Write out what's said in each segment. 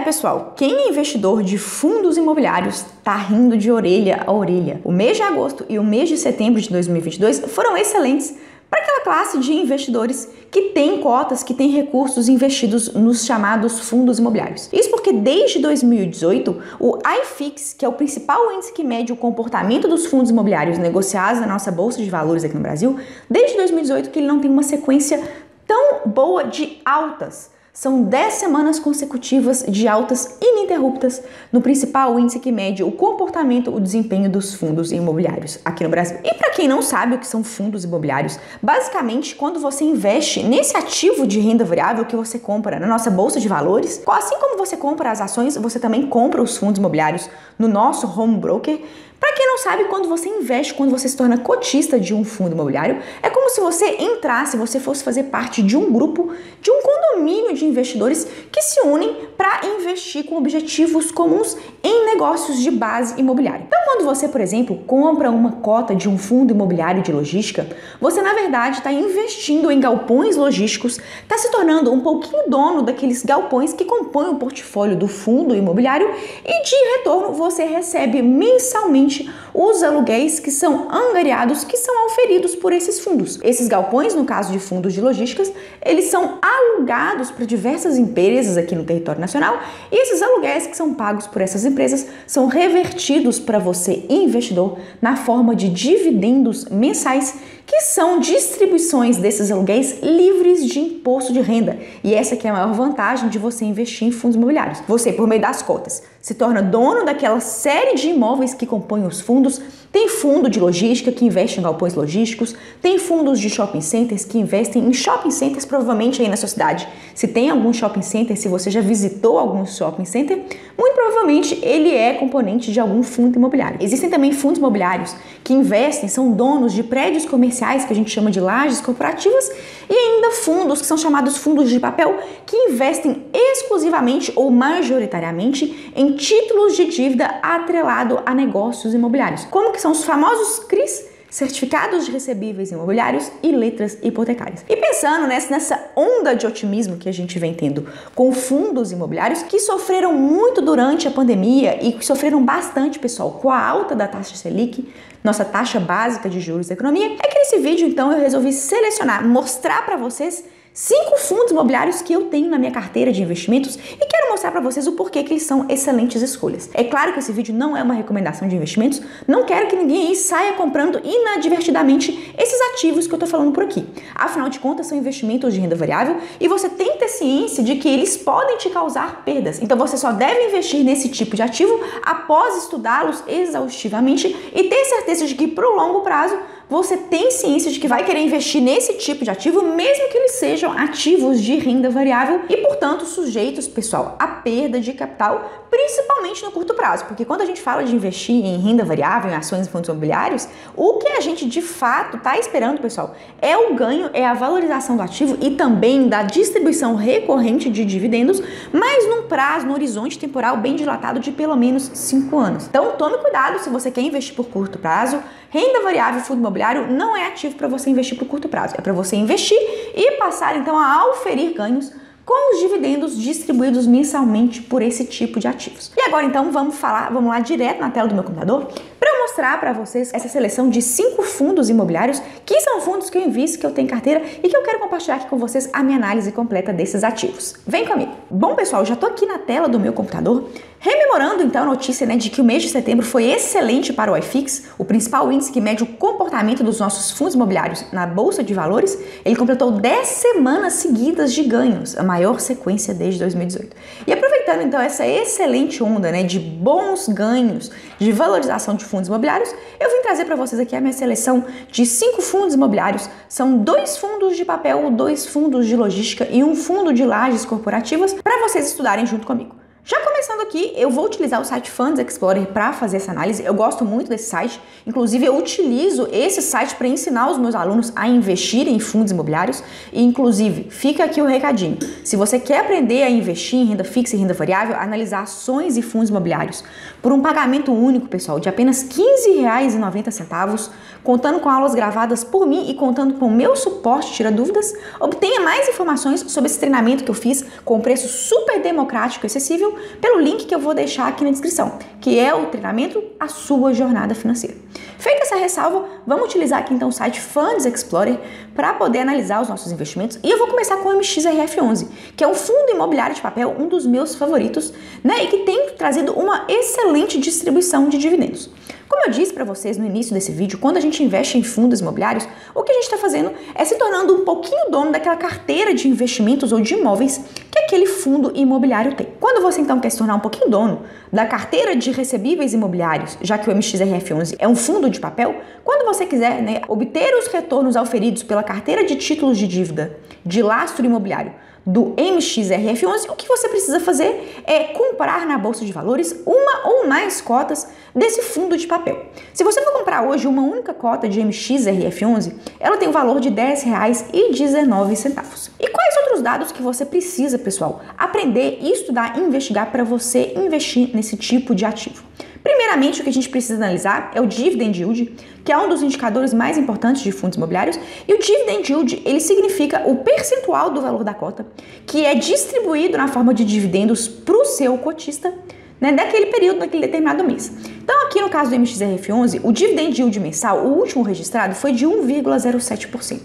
Pessoal, quem é investidor de fundos imobiliários tá rindo de orelha a orelha. O mês de agosto e o mês de setembro de 2022 foram excelentes para aquela classe de investidores que tem cotas, que tem recursos investidos nos chamados fundos imobiliários. Isso porque desde 2018, o IFIX, que é o principal índice que mede o comportamento dos fundos imobiliários negociados na nossa Bolsa de Valores aqui no Brasil, desde 2018 que ele não tem uma sequência tão boa de altas. São 10 semanas consecutivas de altas ininterruptas no principal índice que mede o comportamento, o desempenho dos fundos imobiliários aqui no Brasil. E para quem não sabe o que são fundos imobiliários, basicamente quando você investe nesse ativo de renda variável que você compra na nossa Bolsa de Valores, assim como você compra as ações, você também compra os fundos imobiliários no nosso home broker. Para quem não sabe, quando você investe, quando você se torna cotista de um fundo imobiliário, é como se você entrasse, você fosse fazer parte de um grupo, de um condomínio de investidores que se unem para investir com objetivos comuns em negócios de base imobiliária. Então, quando você, por exemplo, compra uma cota de um fundo imobiliário de logística, você, na verdade, está investindo em galpões logísticos, está se tornando um pouquinho dono daqueles galpões que compõem o portfólio do fundo imobiliário e, de retorno, você recebe mensalmente os aluguéis que são angariados, que são auferidos por esses fundos. Esses galpões, no caso de fundos de logísticas, eles são alugados para diversas empresas aqui no território nacional e esses aluguéis que são pagos por essas empresas são revertidos para você, investidor, na forma de dividendos mensais, que são distribuições desses aluguéis livres de imposto de renda. E essa aqui é a maior vantagem de você investir em fundos imobiliários. Você, por meio das cotas, se torna dono daquela série de imóveis que compõem os fundos. Tem fundo de logística que investe em galpões logísticos, tem fundos de shopping centers que investem em shopping centers, provavelmente aí na sua cidade. Se tem algum shopping center, se você já visitou algum shopping center, muito provavelmente ele é componente de algum fundo imobiliário. Existem também fundos imobiliários que investem, são donos de prédios comerciais, que a gente chama de lajes corporativas, e ainda fundos que são chamados fundos de papel, que investem exclusivamente ou majoritariamente em títulos de dívida atrelado a negócios imobiliários. Como que são os famosos CRIs, certificados de recebíveis imobiliários e letras hipotecárias. E pensando nessa onda de otimismo que a gente vem tendo com fundos imobiliários que sofreram muito durante a pandemia e que sofreram bastante, pessoal, com a alta da taxa Selic, nossa taxa básica de juros da economia, é que nesse vídeo, então, eu resolvi selecionar, mostrar para vocês 5 fundos imobiliários que eu tenho na minha carteira de investimentos e quero mostrar para vocês o porquê que eles são excelentes escolhas. É claro que esse vídeo não é uma recomendação de investimentos, não quero que ninguém aí saia comprando inadvertidamente esses ativos que eu tô falando por aqui. Afinal de contas, são investimentos de renda variável e você tem que ter ciência de que eles podem te causar perdas. Então você só deve investir nesse tipo de ativo após estudá-los exaustivamente e ter certeza de que pro longo prazo você tem ciência de que vai querer investir nesse tipo de ativo, mesmo que eles sejam ativos de renda variável e, portanto, sujeitos, pessoal, a perda de capital, principalmente no curto prazo, porque quando a gente fala de investir em renda variável, em ações e fundos imobiliários, o que a gente de fato está esperando, pessoal, é o ganho, é a valorização do ativo e também da distribuição recorrente de dividendos, mas num prazo, num horizonte temporal bem dilatado de pelo menos 5 anos. Então, tome cuidado se você quer investir por curto prazo. Renda variável e fundo imobiliário não é ativo para você investir por curto prazo, é para você investir e passar então a auferir ganhos com os dividendos distribuídos mensalmente por esse tipo de ativos. E agora então vamos lá direto na tela do meu computador para eu mostrar para vocês essa seleção de 5 fundos imobiliários que são fundos que eu invisto, que eu tenho em carteira e que eu quero compartilhar aqui com vocês a minha análise completa desses ativos. Vem comigo! Bom, pessoal, já estou aqui na tela do meu computador, rememorando então a notícia de que o mês de setembro foi excelente para o IFIX, o principal índice que mede o comportamento dos nossos fundos imobiliários na Bolsa de Valores. Ele completou 10 semanas seguidas de ganhos, a maior sequência desde 2018. E aproveitando então essa excelente onda de bons ganhos, de valorização de fundos imobiliários, eu vim trazer para vocês aqui a minha seleção de 5 fundos imobiliários. São 2 fundos de papel, 2 fundos de logística e um fundo de lajes corporativas para vocês estudarem junto comigo. Já começando aqui, eu vou utilizar o site Funds Explorer para fazer essa análise. Eu gosto muito desse site, inclusive eu utilizo esse site para ensinar os meus alunos a investir em fundos imobiliários. E inclusive, fica aqui o recadinho. Se você quer aprender a investir em renda fixa e renda variável, analisar ações e fundos imobiliários por um pagamento único, pessoal, de apenas R$ 15,90, contando com aulas gravadas por mim e contando com o meu suporte Tira Dúvidas, obtenha mais informações sobre esse treinamento que eu fiz com preço super democrático e acessível pelo link que eu vou deixar aqui na descrição, que é o treinamento A Sua Jornada Financeira. Feita essa ressalva, vamos utilizar aqui então o site Funds Explorer para poder analisar os nossos investimentos, e eu vou começar com o MXRF11, que é um fundo imobiliário de papel, um dos meus favoritos, né, e que tem trazido uma excelente distribuição de dividendos. Como eu disse para vocês no início desse vídeo, quando a gente investe em fundos imobiliários, o que a gente está fazendo é se tornando um pouquinho dono daquela carteira de investimentos ou de imóveis que aquele fundo imobiliário tem. Quando você então quer se tornar um pouquinho dono da carteira de recebíveis imobiliários, já que o MXRF11 é um fundo de papel, quando você quiser, né, obter os retornos auferidos pela carteira de títulos de dívida de lastro imobiliário do MXRF11, o que você precisa fazer é comprar na Bolsa de Valores uma ou mais cotas desse fundo de papel. Se você for comprar hoje uma única cota de MXRF11, ela tem o valor de R$ 10,19. E quais outros dados que você precisa, pessoal, aprender, estudar e investigar para você investir nesse tipo de ativo? Primeiramente, o que a gente precisa analisar é o Dividend Yield, que é um dos indicadores mais importantes de fundos imobiliários, e o Dividend Yield, ele significa o percentual do valor da cota que é distribuído na forma de dividendos para o seu cotista, né, naquele período, naquele determinado mês. Então, aqui no caso do MXRF11, o Dividend Yield mensal, o último registrado, foi de 1,07%.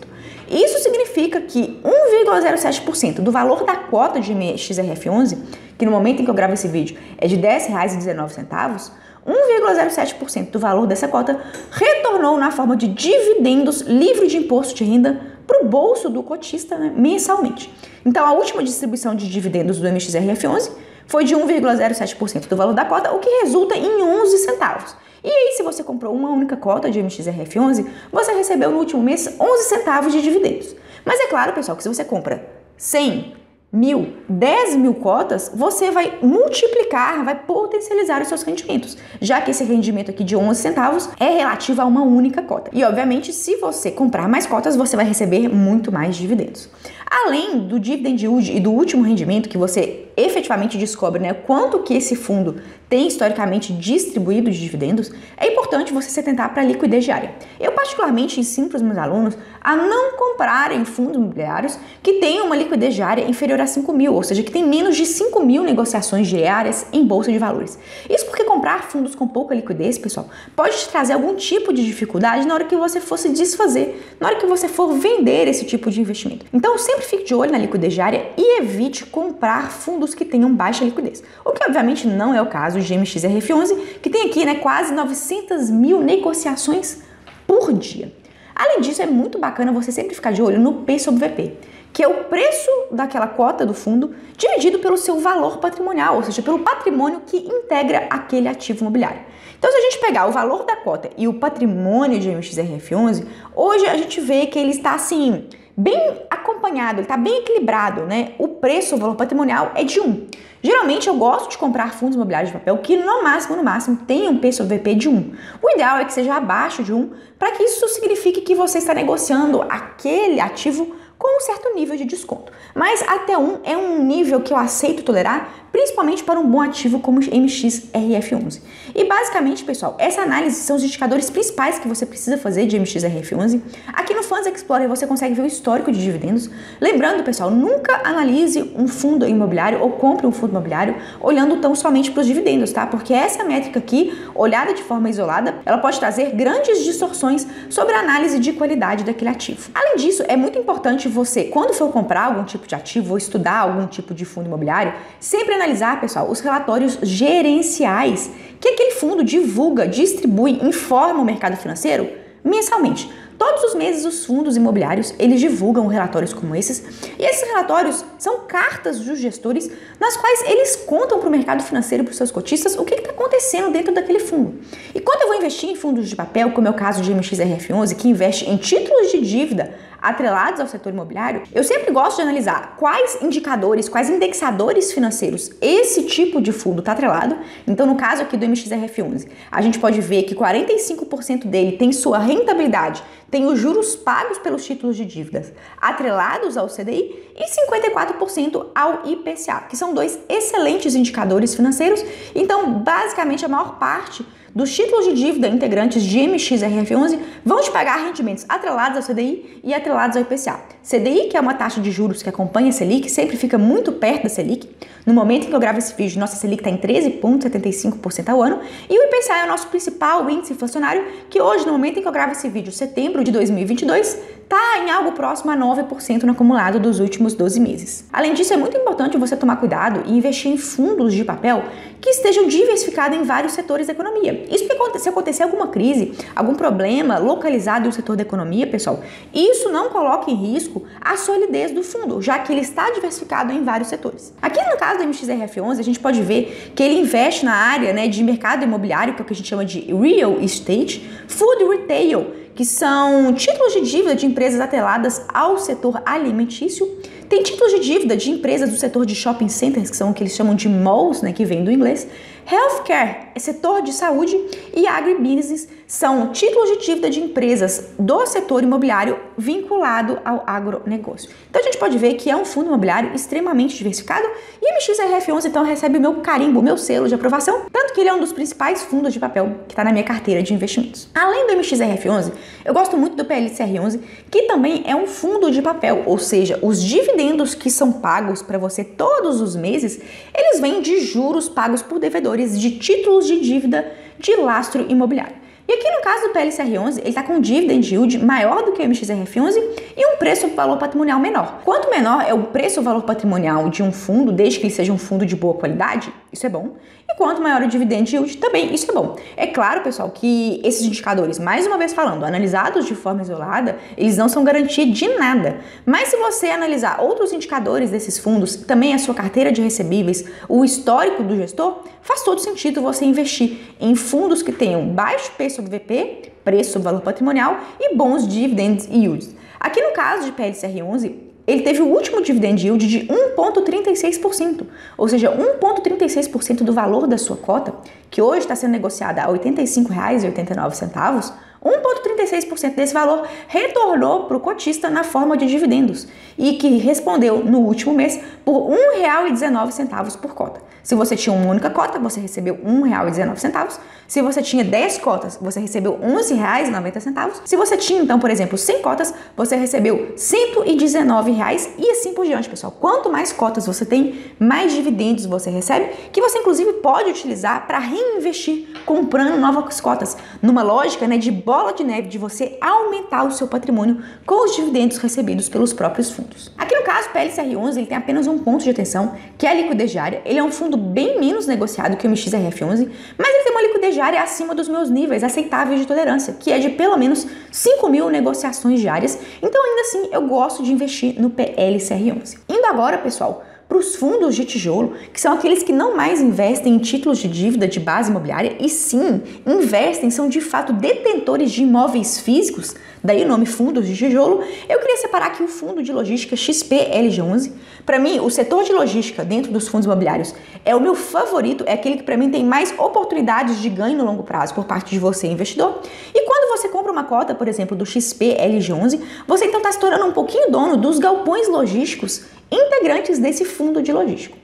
Isso significa que 1,07% do valor da cota de MXRF11, que no momento em que eu gravo esse vídeo é de R$ 10,19, 1,07% do valor dessa cota retornou na forma de dividendos livre de imposto de renda para o bolso do cotista, né, mensalmente. Então, a última distribuição de dividendos do MXRF11 foi de 1,07% do valor da cota, o que resulta em 11 centavos. E aí, se você comprou uma única cota de MXRF11, você recebeu no último mês 11 centavos de dividendos. Mas é claro, pessoal, que se você compra 100, 1.000, 10.000 cotas, você vai multiplicar, vai potencializar os seus rendimentos, já que esse rendimento aqui de 11 centavos é relativo a uma única cota. E, obviamente, se você comprar mais cotas, você vai receber muito mais dividendos. Além do Dividend Yield e do último rendimento, que você efetivamente descobre, né, quanto que esse fundo tem historicamente distribuído de dividendos, é importante você se atentar para a liquidez diária. Eu particularmente ensino para os meus alunos a não comprarem fundos imobiliários que tenham uma liquidez diária inferior a 5.000, ou seja, que tem menos de 5.000 negociações diárias em bolsa de valores. Isso porque comprar fundos com pouca liquidez, pessoal, pode te trazer algum tipo de dificuldade na hora que você for se desfazer, na hora que você for vender esse tipo de investimento. Então, sempre fique de olho na liquidez diária e evite comprar fundos que tenham baixa liquidez, o que obviamente não é o caso de MXRF11, que tem aqui, né, quase 900.000 negociações por dia. Além disso, é muito bacana você sempre ficar de olho no P sobre VP, que é o preço daquela cota do fundo dividido pelo seu valor patrimonial, ou seja, pelo patrimônio que integra aquele ativo imobiliário. Então, se a gente pegar o valor da cota e o patrimônio de MXRF11, hoje a gente vê que ele está assim, bem acompanhado, ele está bem equilibrado, né? O preço, o valor patrimonial é de 1. Geralmente eu gosto de comprar fundos imobiliários de papel que no máximo tenham um P sobre VP de 1. O ideal é que seja abaixo de 1, para que isso signifique que você está negociando aquele ativo com um certo nível de desconto. Mas até 1 é um nível que eu aceito tolerar, principalmente para um bom ativo como MXRF11. E basicamente, pessoal, essa análise são os indicadores principais que você precisa fazer de MXRF11. Aqui no Funds Explorer você consegue ver o histórico de dividendos. Lembrando, pessoal, nunca analise um fundo imobiliário ou compre um fundo imobiliário olhando tão somente para os dividendos, tá? Porque essa métrica aqui, olhada de forma isolada, ela pode trazer grandes distorções sobre a análise de qualidade daquele ativo. Além disso, é muito importante você, quando for comprar algum tipo de ativo ou estudar algum tipo de fundo imobiliário, sempre analisar, pessoal, os relatórios gerenciais que aquele fundo divulga, distribui, informa o mercado financeiro mensalmente. Todos os meses os fundos imobiliários, eles divulgam relatórios como esses, e esses relatórios são cartas dos gestores nas quais eles contam para o mercado financeiro, para os seus cotistas, o que está acontecendo dentro daquele fundo. E quando eu vou investir em fundos de papel, como é o caso de MXRF11, que investe em títulos de dívida atrelados ao setor imobiliário, eu sempre gosto de analisar quais indicadores, quais indexadores financeiros esse tipo de fundo está atrelado. Então, no caso aqui do MXRF11, a gente pode ver que 45% dele tem sua rentabilidade, tem os juros pagos pelos títulos de dívidas atrelados ao CDI e 54% ao IPCA, que são dois excelentes indicadores financeiros. Então, basicamente, a maior parte dos títulos de dívida integrantes de MXRF11 vão te pagar rendimentos atrelados ao CDI e atrelados ao IPCA. CDI, que é uma taxa de juros que acompanha a Selic, sempre fica muito perto da Selic. No momento em que eu gravo esse vídeo, nossa Selic está em 13,75% ao ano e o IPCA é o nosso principal índice inflacionário, que hoje, no momento em que eu gravo esse vídeo, setembro de 2022, está em algo próximo a 9% no acumulado dos últimos 12 meses. Além disso, é muito importante você tomar cuidado e investir em fundos de papel que estejam diversificados em vários setores da economia. Isso porque se acontecer alguma crise, algum problema localizado no setor da economia, pessoal, isso não coloca em risco a solidez do fundo, já que ele está diversificado em vários setores. Aqui no caso do MXRF11, a gente pode ver que ele investe na área, né, de mercado imobiliário, que é o que a gente chama de real estate, food retail, que são títulos de dívida de empresas atreladas ao setor alimentício. Tem títulos de dívida de empresas do setor de shopping centers, que são o que eles chamam de malls, né, que vem do inglês. Healthcare é setor de saúde e agribusiness são títulos de dívida de empresas do setor imobiliário vinculado ao agronegócio. Então a gente pode ver que é um fundo imobiliário extremamente diversificado e o MXRF11 então recebe o meu carimbo, o meu selo de aprovação, tanto que ele é um dos principais fundos de papel que está na minha carteira de investimentos. Além do MXRF11, eu gosto muito do PLCR11, que também é um fundo de papel, ou seja, os dividendos que são pagos para você todos os meses, eles vêm de juros pagos por devedores de títulos de dívida de lastro imobiliário. E aqui no caso do PLCR11, ele está com dividend yield maior do que o MXRF11 e um preço-valor patrimonial menor. Quanto menor é o preço-valor patrimonial de um fundo, desde que ele seja um fundo de boa qualidade, isso é bom. E quanto maior o dividend yield, também isso é bom. É claro, pessoal, que esses indicadores, mais uma vez falando, analisados de forma isolada, eles não são garantia de nada. Mas se você analisar outros indicadores desses fundos, também a sua carteira de recebíveis, o histórico do gestor, faz todo sentido você investir em fundos que tenham baixo P sobre VP, preço sobre valor patrimonial e bons dividend yields. Aqui no caso de PLCR11, ele teve o último dividend yield de 1,36%, ou seja, 1,36% do valor da sua cota, que hoje está sendo negociada a R$ 85,89, 1,36% desse valor retornou para o cotista na forma de dividendos e que respondeu no último mês por R$ 1,19 por cota. Se você tinha uma única cota, você recebeu R$ 1,19. Se você tinha 10 cotas, você recebeu R$ 11,90. Se você tinha, então, por exemplo, 100 cotas, você recebeu R$ 119,00 e assim por diante, pessoal. Quanto mais cotas você tem, mais dividendos você recebe, que você, inclusive, pode utilizar para reinvestir comprando novas cotas, numa lógica, né, de bola de neve, de você aumentar o seu patrimônio com os dividendos recebidos pelos próprios fundos. Aqui no caso, o PLCR11 ele tem apenas um ponto de atenção, que é a liquidez diária. Ele é um fundo bem menos negociado que o MXRF11, mas ele tem uma liquidez diária acima dos meus níveis aceitáveis de tolerância, que é de pelo menos 5.000 negociações diárias. Então, ainda assim, eu gosto de investir no PLCR11. Indo agora, pessoal, para os fundos de tijolo, que são aqueles que não mais investem em títulos de dívida de base imobiliária e sim investem, são de fato detentores de imóveis físicos, daí o nome fundos de tijolo, eu queria separar aqui o fundo de logística XPLG11. Para mim, o setor de logística dentro dos fundos imobiliários é o meu favorito, é aquele que para mim tem mais oportunidades de ganho no longo prazo por parte de você, investidor. E quando você compra uma cota, por exemplo, do XPLG11, você então está se tornando um pouquinho dono dos galpões logísticos integrantes desse fundo de logístico.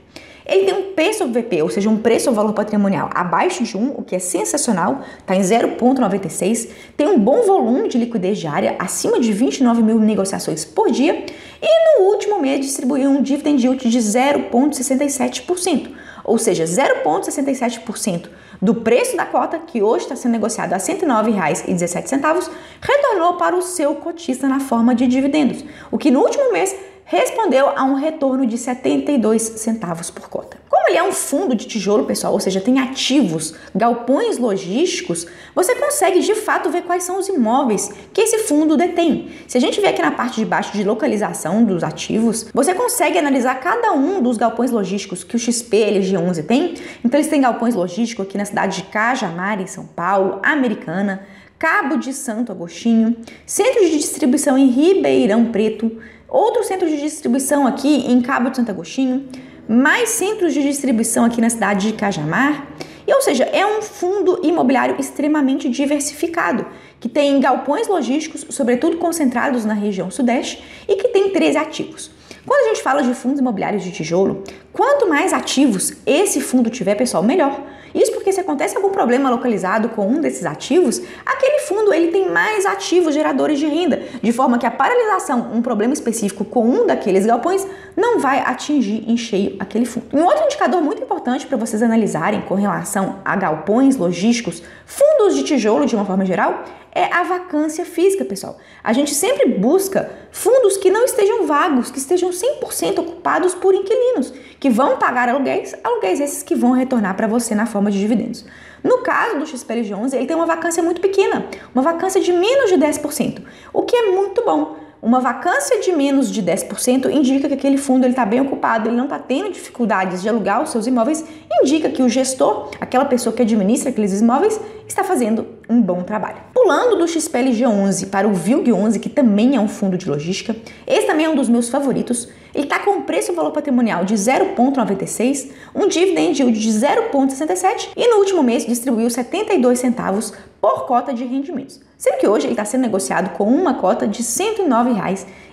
Ele tem um P sobre VP, ou seja, um preço ou valor patrimonial abaixo de 1, o que é sensacional, está em 0,96, tem um bom volume de liquidez diária, acima de 29.000 negociações por dia, e no último mês distribuiu um dividend yield de 0,67%, ou seja, 0,67% do preço da cota, que hoje está sendo negociado a R$ 109,17, retornou para o seu cotista na forma de dividendos, o que no último mês respondeu a um retorno de 72 centavos por cota. Como ele é um fundo de tijolo, pessoal, ou seja, tem ativos, galpões logísticos, você consegue de fato ver quais são os imóveis que esse fundo detém. Se a gente ver aqui na parte de baixo de localização dos ativos, você consegue analisar cada um dos galpões logísticos que o XPLG11 tem. Então eles têm galpões logísticos aqui na cidade de Cajamar, em São Paulo, Americana, Cabo de Santo Agostinho, centro de distribuição em Ribeirão Preto, outro centro de distribuição aqui em Cabo de Santo Agostinho, mais centros de distribuição aqui na cidade de Cajamar. E, ou seja, é um fundo imobiliário extremamente diversificado, que tem galpões logísticos, sobretudo concentrados na região sudeste, e que tem 13 ativos. Quando a gente fala de fundos imobiliários de tijolo, quanto mais ativos esse fundo tiver, pessoal, melhor. Isso porque se acontece algum problema localizado com um desses ativos, aquele fundo ele tem mais ativos geradores de renda, de forma que a paralisação, um problema específico com um daqueles galpões, não vai atingir em cheio aquele fundo. Um outro indicador muito importante para vocês analisarem com relação a galpões logísticos, fundos de tijolo de uma forma geral, é a vacância física, pessoal. A gente sempre busca fundos que não estejam vagos, que estejam 100% ocupados por inquilinos, que vão pagar aluguéis esses que vão retornar para você na forma de dividendos. No caso do XPLG11, ele tem uma vacância muito pequena, uma vacância de menos de 10%, o que é muito bom. Uma vacância de menos de 10% indica que aquele fundo está bem ocupado, ele não está tendo dificuldades de alugar os seus imóveis, indica que o gestor, aquela pessoa que administra aqueles imóveis, está fazendo um bom trabalho. Pulando do XPLG11 para o VILG11, que também é um fundo de logística, esse também é um dos meus favoritos. Ele está com um preço e valor patrimonial de 0,96, um dividend yield de 0,67 e no último mês distribuiu 72 centavos por cota de rendimentos. Sendo que hoje ele está sendo negociado com uma cota de R$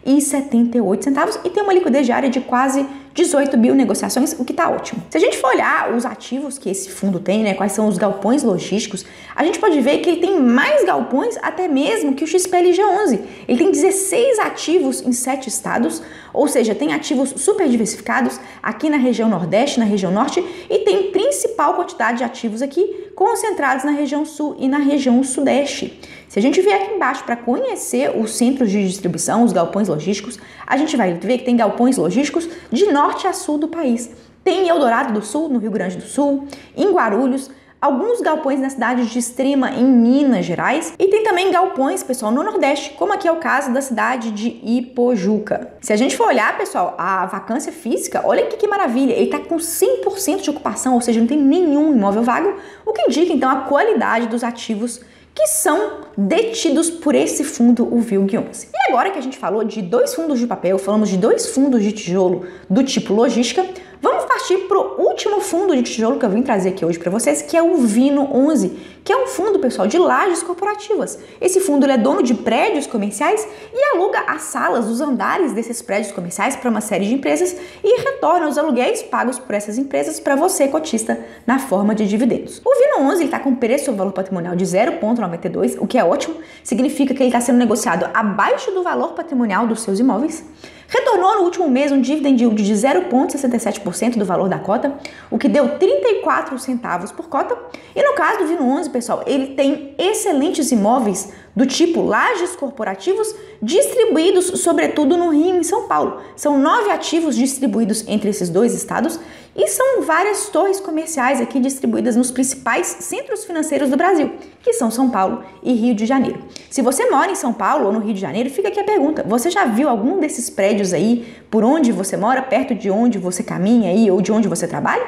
109,78 e tem uma liquidez diária de quase 18 mil negociações, o que está ótimo. Se a gente for olhar os ativos que esse fundo tem, quais são os galpões logísticos, a gente pode ver que ele tem mais galpões até mesmo que o XPLG11. Ele tem 16 ativos em 7 estados, ou seja, tem ativos super diversificados aqui na região Nordeste, na região Norte, e tem principal quantidade de ativos aqui concentrados na região Sul e na região Sudeste. Se a gente vier aqui embaixo para conhecer os centros de distribuição, os galpões logísticos, a gente vai ver que tem galpões logísticos de norte a sul do país. Tem em Eldorado do Sul, no Rio Grande do Sul, em Guarulhos, alguns galpões na cidade de Extrema, em Minas Gerais, e tem também galpões, pessoal, no Nordeste, como aqui é o caso da cidade de Ipojuca. Se a gente for olhar, pessoal, a vacância física, olha que maravilha, ele está com 100% de ocupação, ou seja, não tem nenhum imóvel vago, o que indica, então, a qualidade dos ativos que são detidos por esse fundo, o VILG11. E agora que a gente falou de 2 fundos de papel, falamos de 2 fundos de tijolo do tipo logística, vamos partir para o último fundo de tijolo que eu vim trazer aqui hoje para vocês, que é o VINO11, que é um fundo, pessoal, de lajes corporativas. Esse fundo ele é dono de prédios comerciais e aluga as salas, os andares desses prédios comerciais para uma série de empresas e retorna os aluguéis pagos por essas empresas para você, cotista, na forma de dividendos. O VINO11 está com preço e valor patrimonial de 0,92, o que é ótimo, significa que ele está sendo negociado abaixo do valor patrimonial dos seus imóveis. Retornou no último mês um dividend yield de 0,67% do valor da cota, o que deu 34 centavos por cota. E no caso do VINO11, pessoal, ele tem excelentes imóveis do tipo lajes corporativos distribuídos sobretudo no Rio e em São Paulo. São 9 ativos distribuídos entre esses 2 estados e são várias torres comerciais aqui distribuídas nos principais centros financeiros do Brasil, que são São Paulo e Rio de Janeiro. Se você mora em São Paulo ou no Rio de Janeiro, fica aqui a pergunta: você já viu algum desses prédios aí por onde você mora, perto de onde você caminha aí ou de onde você trabalha?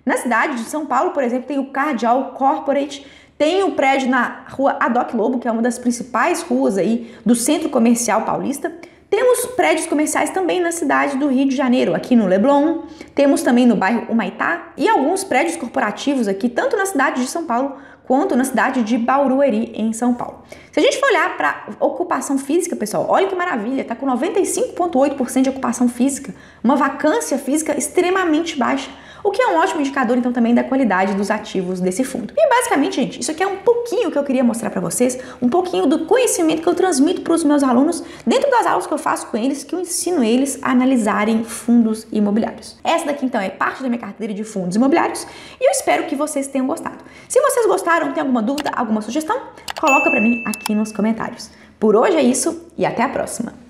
Na cidade de São Paulo, por exemplo, tem o Cardeal Corporate, tem o prédio na rua Adoc Lobo, que é uma das principais ruas aí do centro comercial paulista. Temos prédios comerciais também na cidade do Rio de Janeiro, aqui no Leblon, temos também no bairro Humaitá e alguns prédios corporativos aqui, tanto na cidade de São Paulo quanto na cidade de Barueri, em São Paulo. Se a gente for olhar para ocupação física, pessoal, olha que maravilha, está com 95,8% de ocupação física, uma vacância física extremamente baixa, o que é um ótimo indicador, então, também da qualidade dos ativos desse fundo. E, basicamente, gente, isso aqui é um pouquinho que eu queria mostrar para vocês, um pouquinho do conhecimento que eu transmito para os meus alunos dentro das aulas que eu faço com eles, que eu ensino eles a analisarem fundos imobiliários. Essa daqui, então, é parte da minha carteira de fundos imobiliários e eu espero que vocês tenham gostado. Se vocês gostaram, tem alguma dúvida, alguma sugestão, coloca para mim aqui nos comentários. Por hoje é isso e até a próxima!